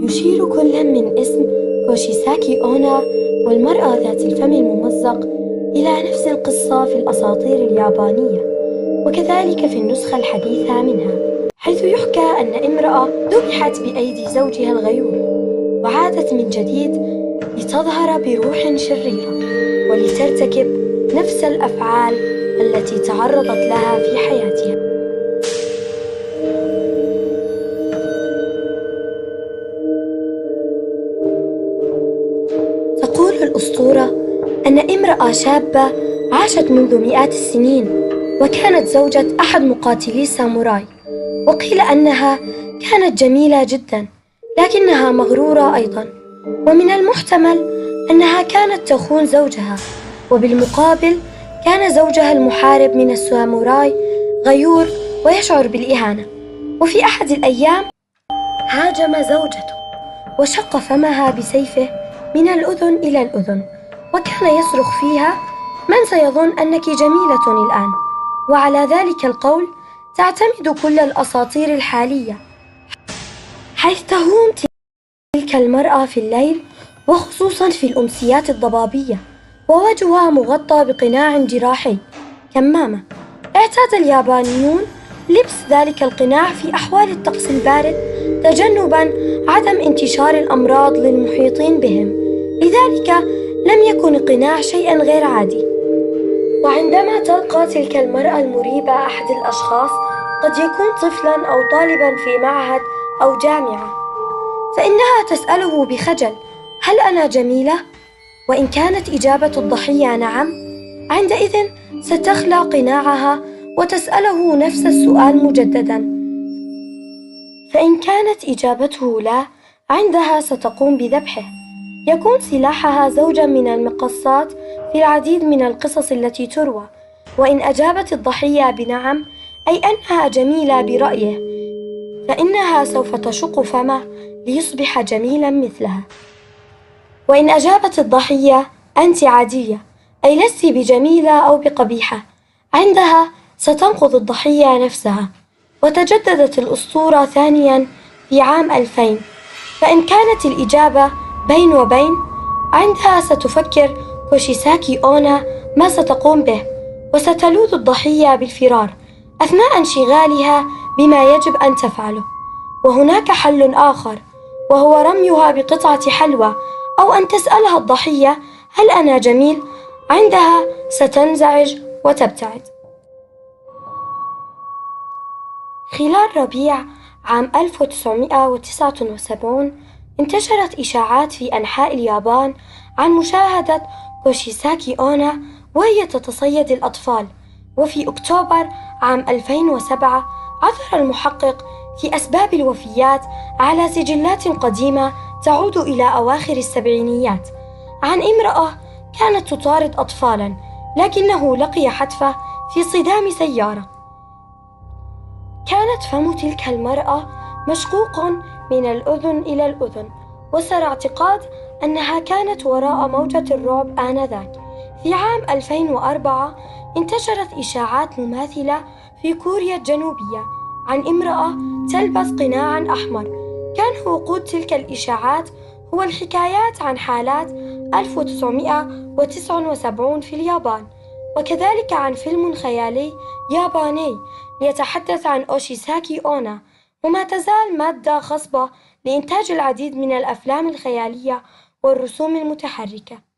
يشير كل من اسم كوشيساكي أونا والمرأة ذات الفم الممزق إلى نفس القصة في الأساطير اليابانية، وكذلك في النسخة الحديثة منها، حيث يحكى أن امرأة ذبحت بأيدي زوجها الغيور، وعادت من جديد لتظهر بروح شريرة ولترتكب نفس الأفعال التي تعرضت لها في حياتها. تقول الأسطورة أن امرأة شابة عاشت منذ مئات السنين، وكانت زوجة أحد مقاتلي الساموراي، وقيل أنها كانت جميلة جدا لكنها مغرورة أيضا، ومن المحتمل أنها كانت تخون زوجها، وبالمقابل كان زوجها المحارب من الساموراي غيور ويشعر بالإهانة. وفي أحد الأيام هاجم زوجته وشق فمها بسيفه من الأذن إلى الأذن، وكان يصرخ فيها: من سيظن أنك جميلة الآن؟ وعلى ذلك القول تعتمد كل الأساطير الحالية، حيث تهون تلك المرأة في الليل، وخصوصا في الأمسيات الضبابية، ووجهها مغطى بقناع جراحي كمامة. اعتاد اليابانيون لبس ذلك القناع في أحوال الطقس البارد تجنباً عدم انتشار الأمراض للمحيطين بهم، لذلك لم يكن القناع شيئاً غير عادي. وعندما تلقى تلك المرأة المريبة أحد الأشخاص، قد يكون طفلاً أو طالباً في معهد أو جامعة، فإنها تسأله بخجل: هل أنا جميلة؟ وإن كانت إجابة الضحية نعم، عندئذ ستخلع قناعها وتسأله نفس السؤال مجدداً، فإن كانت إجابته لا، عندها ستقوم بذبحه. يكون سلاحها زوجاً من المقصات في العديد من القصص التي تروى، وإن أجابت الضحية بنعم، أي أنها جميلة برأيه، فإنها سوف تشق فمه ليصبح جميلاً مثلها. وإن أجابت الضحية أنت عادية، أي لست بجميلة أو بقبيحة، عندها ستنقذ الضحية نفسها. وتجددت الأسطورة ثانياً في عام 2000، فإن كانت الإجابة بين وبين، عندها ستفكر كوشيساكي أونا ما ستقوم به، وستلوذ الضحية بالفرار أثناء انشغالها بما يجب أن تفعله. وهناك حل آخر، وهو رميها بقطعة حلوى، أو أن تسألها الضحية: هل أنا جميل؟ عندها ستنزعج وتبتعد. خلال ربيع عام 1979 انتشرت إشاعات في أنحاء اليابان عن مشاهدة كوشيساكي أونا وهي تتصيد الأطفال. وفي أكتوبر عام 2007 عثر المحقق في أسباب الوفيات على سجلات قديمة تعود إلى أواخر السبعينيات عن امرأة كانت تطارد أطفالاً، لكنه لقي حتفه في صدام سيارة. كانت فم تلك المرأة مشقوق من الأذن إلى الأذن، وسر اعتقاد أنها كانت وراء موجة الرعب آنذاك. في عام 2004 انتشرت إشاعات مماثلة في كوريا الجنوبية عن امرأة تلبس قناعاً أحمر. كان وقود تلك الإشاعات هو الحكايات عن حالات 1979 في اليابان، وكذلك عن فيلم خيالي ياباني يتحدث عن أوشيساكي أونا، وما تزال مادة خصبة لإنتاج العديد من الأفلام الخيالية والرسوم المتحركة.